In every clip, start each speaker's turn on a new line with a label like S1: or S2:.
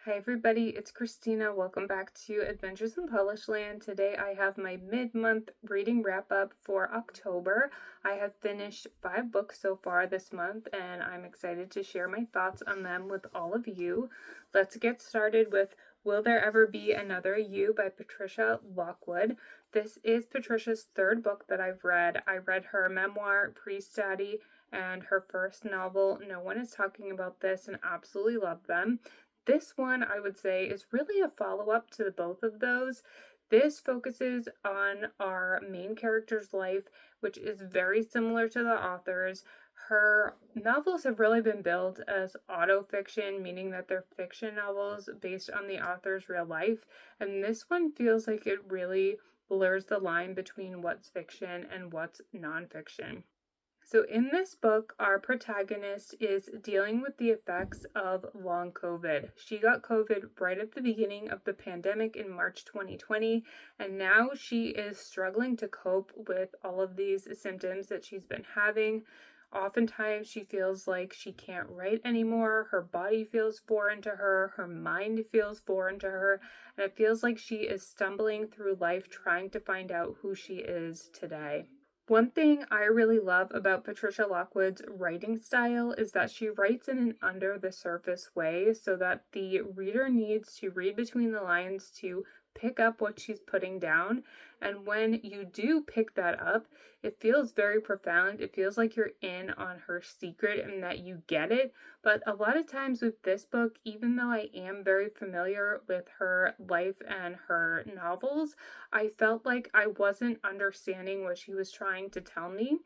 S1: Hi everybody, it's Christina. Welcome back to Adventures in Polish Land. Today I have my mid-month reading wrap-up for October. I have finished 5 books so far this month and I'm excited to share my thoughts on them with all of you. Let's get started with Will There Ever Be Another You by Patricia Lockwood. This is Patricia's 3rd book that I've read. I read her memoir, Pre-Study, and her first novel, No One Is Talking About This, and absolutely loved them. This one, I would say, is really a follow-up to both of those. This focuses on our main character's life, which is very similar to the author's. Her novels have really been billed as autofiction, meaning that they're fiction novels based on the author's real life. And this one feels like it really blurs the line between what's fiction and what's nonfiction. So in this book, our protagonist is dealing with the effects of long COVID. She got COVID right at the beginning of the pandemic in March 2020, and now she is struggling to cope with all of these symptoms that she's been having. Oftentimes she feels like she can't write anymore, her body feels foreign to her, her mind feels foreign to her, and it feels like she is stumbling through life trying to find out who she is today. One thing I really love about Patricia Lockwood's writing style is that she writes in an under the surface way so that the reader needs to read between the lines to pick up what she's putting down. And when you do pick that up, it feels very profound. It feels like you're in on her secret and that you get it. But a lot of times with this book, even though I am very familiar with her life and her novels, I felt like I wasn't understanding what she was trying to tell me,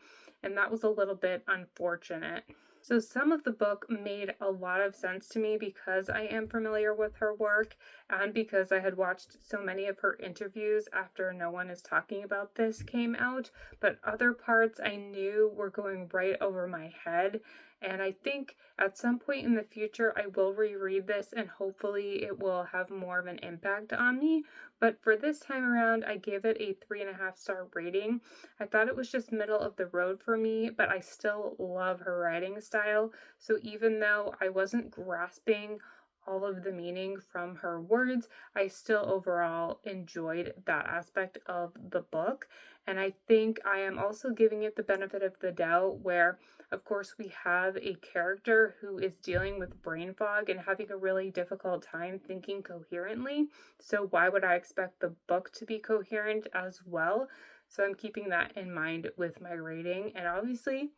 S1: and that was a little bit unfortunate. So some of the book made a lot of sense to me because I am familiar with her work and because I had watched so many of her interviews after No One Is Talking About This came out, but other parts I knew were going right over my head. And I think at some point in the future, I will reread this and hopefully it will have more of an impact on me. But for this time around, I gave it a 3.5-star rating. I thought it was just middle of the road for me, but I still love her writing style. So even though I wasn't grasping all of the meaning from her words, I still overall enjoyed that aspect of the book. And I think I am also giving it the benefit of the doubt where, of course, we have a character who is dealing with brain fog and having a really difficult time thinking coherently. So why would I expect the book to be coherent as well? So I'm keeping that in mind with my rating. And obviously,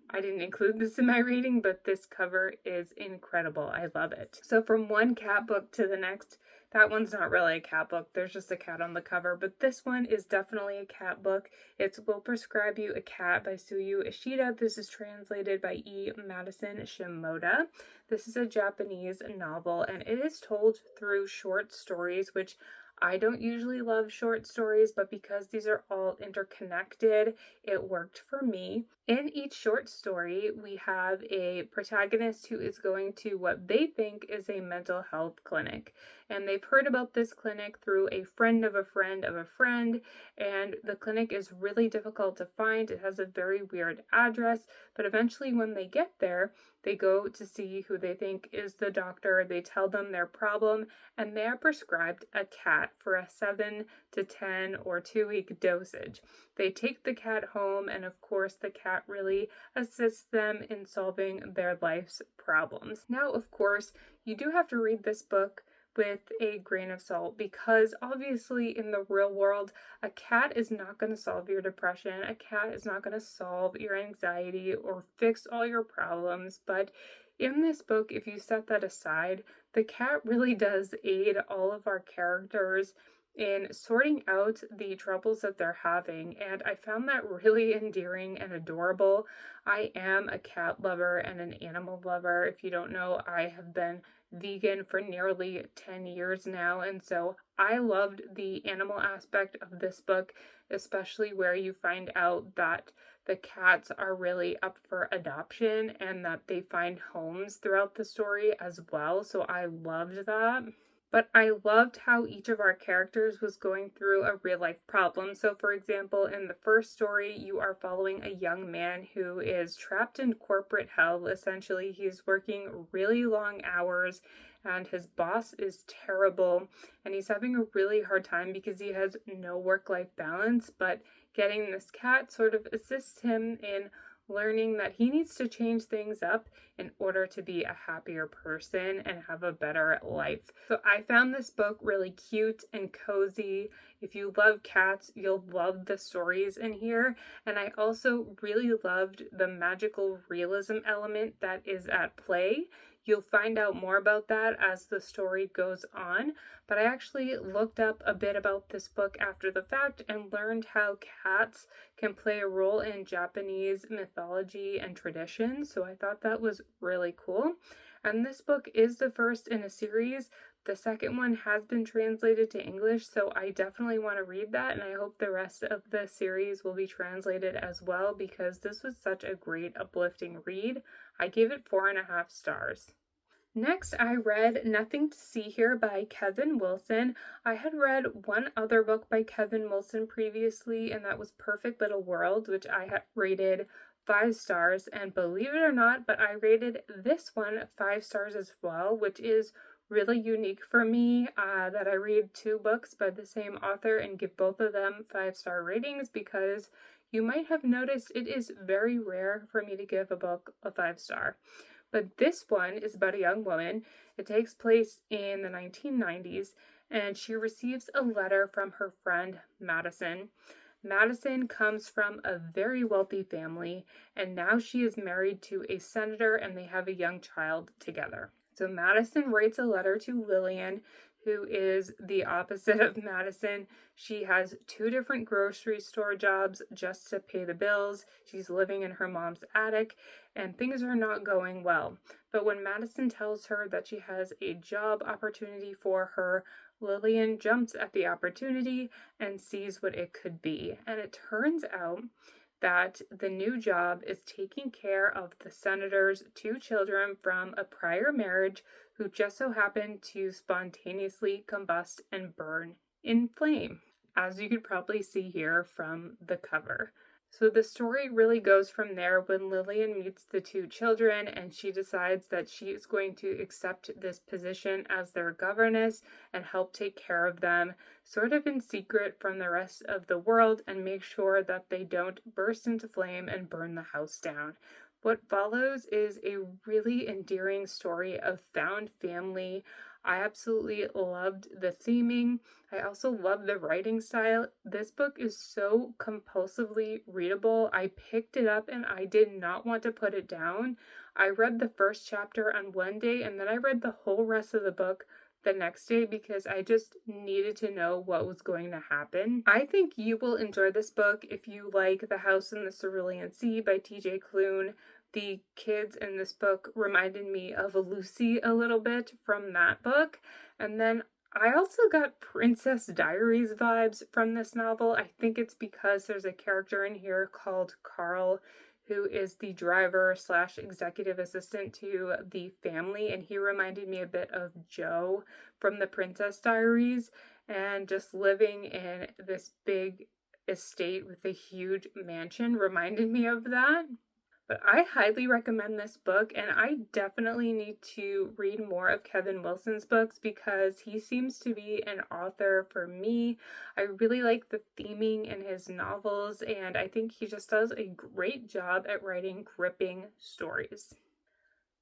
S1: I didn't include this in my rating, but this cover is incredible. I love it. So from one cat book to the next, that one's not really a cat book. There's just a cat on the cover, but this one is definitely a cat book. It's Will Prescribe You a Cat by Syou Ishida. This is translated by E. Madison Shimoda. This is a Japanese novel, and it is told through short stories, which I don't usually love short stories, but because these are all interconnected, it worked for me. In each short story, we have a protagonist who is going to what they think is a mental health clinic. And they've heard about this clinic through a friend of a friend of a friend, and the clinic is really difficult to find. It has a very weird address, but eventually when they get there, they go to see who they think is the doctor. They tell them their problem, and they are prescribed a cat for a 7 to 10 or 2-week dosage. They take the cat home, and of course, the cat really assists them in solving their life's problems. Now, of course, you do have to read this book with a grain of salt because obviously in the real world, a cat is not going to solve your depression. A cat is not going to solve your anxiety or fix all your problems. But in this book, if you set that aside, the cat really does aid all of our characters in sorting out the troubles that they're having, and I found that really endearing and adorable. I am a cat lover and an animal lover. If you don't know, I have been vegan for nearly 10 years now, and so I loved the animal aspect of this book, especially where you find out that the cats are really up for adoption and that they find homes throughout the story as well, so I loved that. But I loved how each of our characters was going through a real life problem. So, for example, in the first story, you are following a young man who is trapped in corporate hell. Essentially, he's working really long hours and his boss is terrible, and he's having a really hard time because he has no work-life balance, but getting this cat sort of assists him in learning that he needs to change things up in order to be a happier person and have a better life. So I found this book really cute and cozy. If you love cats, you'll love the stories in here. And I also really loved the magical realism element that is at play. You'll find out more about that as the story goes on, but I actually looked up a bit about this book after the fact and learned how cats can play a role in Japanese mythology and tradition, so I thought that was really cool. And this book is the first in a series. The second one has been translated to English, so I definitely want to read that, and I hope the rest of the series will be translated as well, because this was such a great, uplifting read. I gave it 4.5 stars. Next, I read Nothing to See Here by Kevin Wilson. I had read one other book by Kevin Wilson previously, and that was Perfect Little World, which I had rated 5 stars. And believe it or not, but I rated this one 5 stars as well, which is really unique for me, that I read 2 books by the same author and give both of them 5-star ratings, because you might have noticed it is very rare for me to give a book a 5-star. But this one is about a young woman. It takes place in the 1990s, and she receives a letter from her friend Madison. Madison comes from a very wealthy family, and now she is married to a senator, and they have a young child together. So Madison writes a letter to Lillian, who is the opposite of Madison. She has 2 different grocery store jobs just to pay the bills. She's living in her mom's attic, and things are not going well. But when Madison tells her that she has a job opportunity for her, Lillian jumps at the opportunity and sees what it could be. And it turns out that the new job is taking care of the senator's 2 children from a prior marriage who just so happened to spontaneously combust and burn in flame, as you could probably see here from the cover. So the story really goes from there when Lillian meets the 2 children and she decides that she is going to accept this position as their governess and help take care of them, sort of in secret from the rest of the world, and make sure that they don't burst into flame and burn the house down. What follows is a really endearing story of found family. I absolutely loved the theming. I also love the writing style. This book is so compulsively readable. I picked it up and I did not want to put it down. I read the first chapter on one day and then I read the whole rest of the book the next day because I just needed to know what was going to happen. I think you will enjoy this book if you like The House in the Cerulean Sea by T.J. Klune. The kids in this book reminded me of Lucy a little bit from that book. And then I also got Princess Diaries vibes from this novel. I think it's because there's a character in here called Carl, who is the driver / executive assistant to the family, and he reminded me a bit of Joe from the Princess Diaries, and just living in this big estate with a huge mansion reminded me of that. But I highly recommend this book, and I definitely need to read more of Kevin Wilson's books because he seems to be an author for me. I really like the theming in his novels, and I think he just does a great job at writing gripping stories.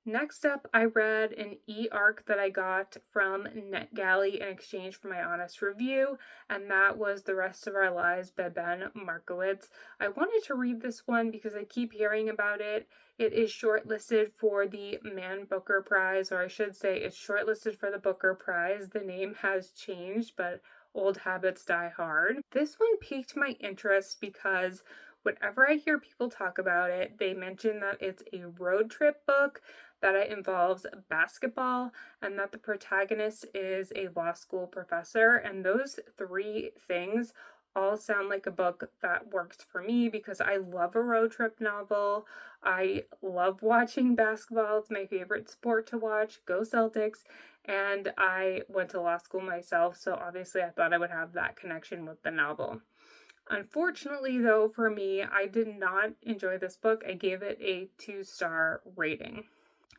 S1: Next up, I read an e-arc that I got from NetGalley in exchange for my honest review, and that was The Rest of Our Lives by Ben Markovits. I wanted to read this one because I keep hearing about it. It is shortlisted for the Man Booker Prize, or I should say it's shortlisted for the Booker Prize. The name has changed, but old habits die hard. This one piqued my interest because whenever I hear people talk about it, they mention that it's a road trip book, that it involves basketball, and that the protagonist is a law school professor. And those 3 things all sound like a book that works for me because I love a road trip novel. I love watching basketball. It's my favorite sport to watch. Go Celtics. And I went to law school myself, so obviously I thought I would have that connection with the novel. Unfortunately, though, for me, I did not enjoy this book. I gave it a 2-star rating.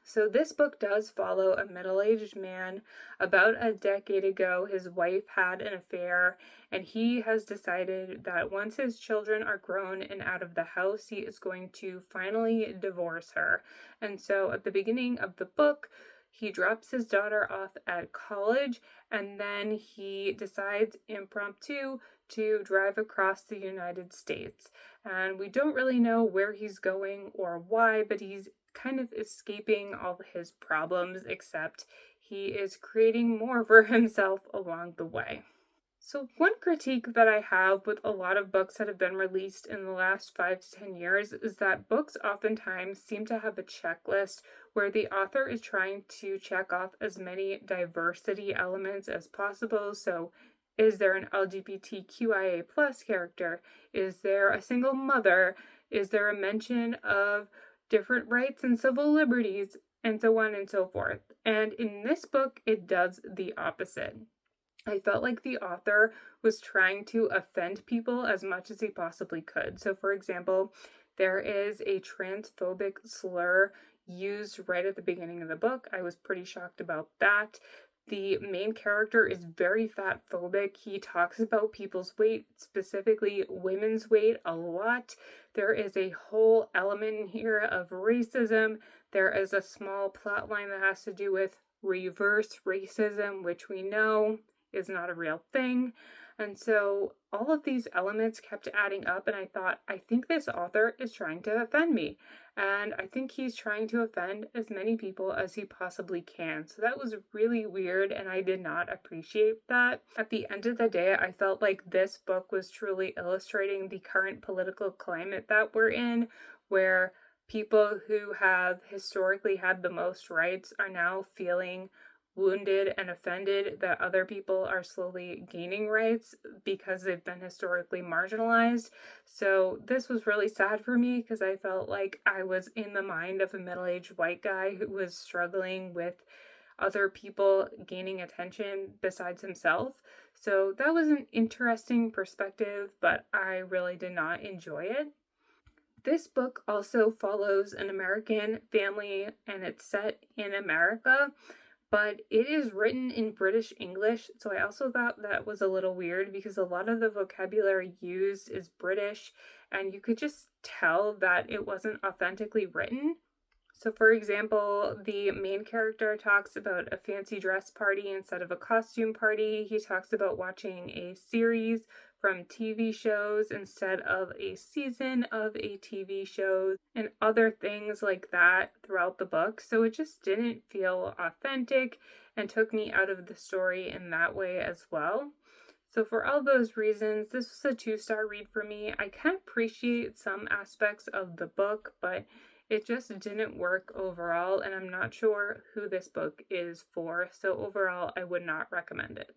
S1: So this book does follow a middle-aged man. About a decade ago, his wife had an affair, and he has decided that once his children are grown and out of the house, he is going to finally divorce her. And so at the beginning of the book, he drops his daughter off at college, and then he decides impromptu to drive across the United States. And we don't really know where he's going or why, but he's kind of escaping all his problems, except he is creating more for himself along the way. So, one critique that I have with a lot of books that have been released in the last 5 to 10 years is that books oftentimes seem to have a checklist where the author is trying to check off as many diversity elements as possible. So, is there an LGBTQIA plus character? Is there a single mother? Is there a mention of different rights and civil liberties? And so on and so forth. And in this book, it does the opposite. I felt like the author was trying to offend people as much as he possibly could. So, for example, there is a transphobic slur used right at the beginning of the book. I was pretty shocked about that. The main character is very fat phobic. He talks about people's weight, specifically women's weight, a lot. There is a whole element here of racism. There is a small plot line that has to do with reverse racism, which we know is not a real thing. And so all of these elements kept adding up, and I thought, I think this author is trying to offend me. And I think he's trying to offend as many people as he possibly can. So that was really weird, and I did not appreciate that. At the end of the day, I felt like this book was truly illustrating the current political climate that we're in, where people who have historically had the most rights are now feeling wounded and offended that other people are slowly gaining rights because they've been historically marginalized. So this was really sad for me because I felt like I was in the mind of a middle-aged white guy who was struggling with other people gaining attention besides himself. So that was an interesting perspective, but I really did not enjoy it. This book also follows an American family and it's set in America, but it is written in British English. So I also thought that was a little weird because a lot of the vocabulary used is British, and you could just tell that it wasn't authentically written. So, for example, the main character talks about a fancy dress party instead of a costume party. He talks about watching a series from TV shows instead of a season of a TV show, and other things like that throughout the book. So it just didn't feel authentic and took me out of the story in that way as well. So for all those reasons, this was a 2-star read for me. I can appreciate some aspects of the book, but it just didn't work overall, and I'm not sure who this book is for. So overall, I would not recommend it.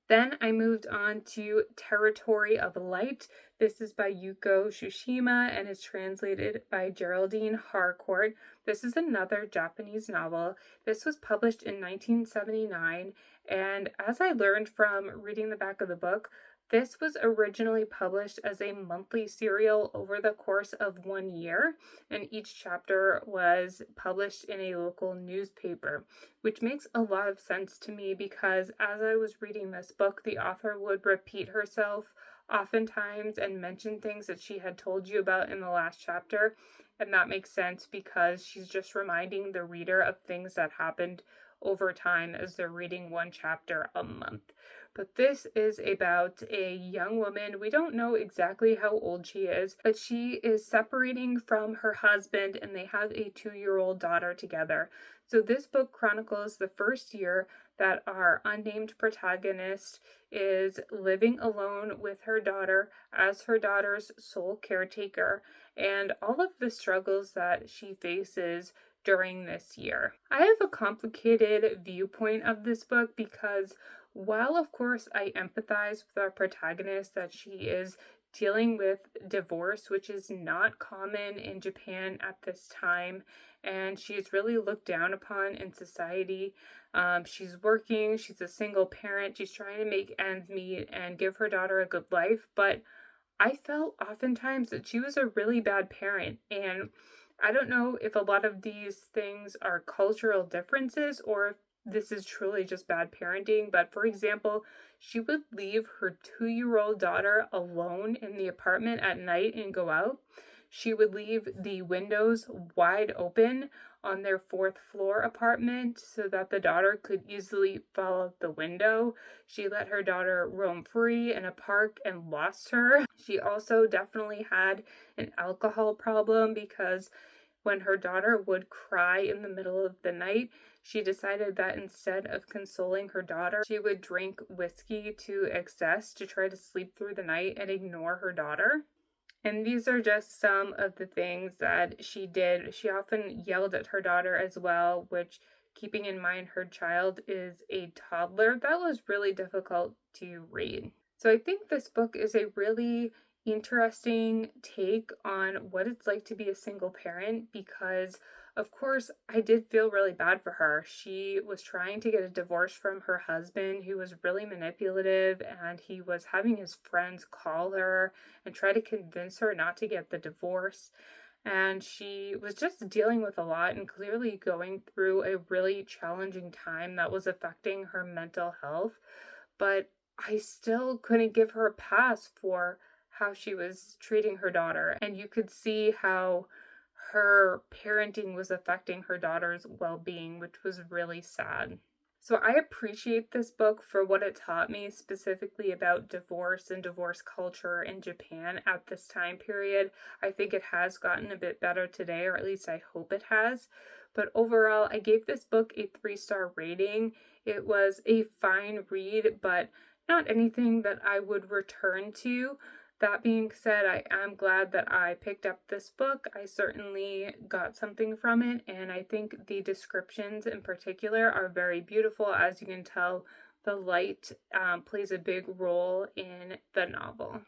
S1: Then I moved on to Territory of Light. This is by Yujo Tsushima and is translated by Geraldine Harcourt. This is another Japanese novel. This was published in 1979, and as I learned from reading the back of the book, this was originally published as a monthly serial over the course of 1 year, and each chapter was published in a local newspaper, which makes a lot of sense to me because as I was reading this book, the author would repeat herself oftentimes and mention things that she had told you about in the last chapter, and that makes sense because she's just reminding the reader of things that happened over time as they're reading one chapter a month. But this is about a young woman. We don't know exactly how old she is, but she is separating from her husband and they have a 2-year-old daughter together. So this book chronicles the first year that our unnamed protagonist is living alone with her daughter as her daughter's sole caretaker and all of the struggles that she faces during this year. I have a complicated viewpoint of this book because while of course I empathize with our protagonist that she is dealing with divorce, which is not common in Japan at this time, and she is really looked down upon in society. She's working, she's a single parent, she's trying to make ends meet and give her daughter a good life, but I felt oftentimes that she was a really bad parent, and I don't know if a lot of these things are cultural differences or if this is truly just bad parenting, but for example, she would leave her 2-year-old daughter alone in the apartment at night and go out. She would leave the windows wide open on their 4th floor apartment so that the daughter could easily fall out the window. She let her daughter roam free in a park and lost her. She also definitely had an alcohol problem because when her daughter would cry in the middle of the night, she decided that instead of consoling her daughter, she would drink whiskey to excess to try to sleep through the night and ignore her daughter. And these are just some of the things that she did. She often yelled at her daughter as well, which, keeping in mind her child is a toddler, that was really difficult to read. So I think this book is a really interesting take on what it's like to be a single parent because of course, I did feel really bad for her. She was trying to get a divorce from her husband, who was really manipulative, and he was having his friends call her and try to convince her not to get the divorce. And she was just dealing with a lot and clearly going through a really challenging time that was affecting her mental health. But I still couldn't give her a pass for how she was treating her daughter. And you could see how her parenting was affecting her daughter's well-being, which was really sad. So I appreciate this book for what it taught me, specifically about divorce and divorce culture in Japan at this time period. I think it has gotten a bit better today, or at least I hope it has. But overall, I gave this book a 3-star rating. It was a fine read, but not anything that I would return to. That being said, I am glad that I picked up this book. I certainly got something from it, and I think the descriptions in particular are very beautiful. As you can tell, the light plays a big role in the novel.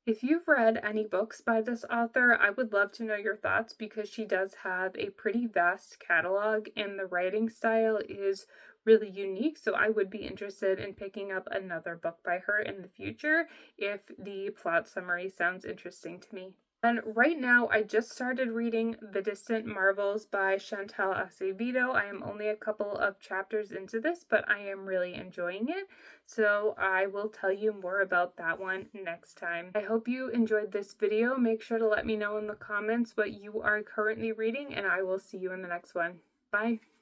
S1: If you've read any books by this author, I would love to know your thoughts because she does have a pretty vast catalog and the writing style is really unique. So I would be interested in picking up another book by her in the future if the plot summary sounds interesting to me. And right now, I just started reading The Distant Marvels by Chantel Acevedo. I am only a couple of chapters into this, but I am really enjoying it. So I will tell you more about that one next time. I hope you enjoyed this video. Make sure to let me know in the comments what you are currently reading, and I will see you in the next one. Bye!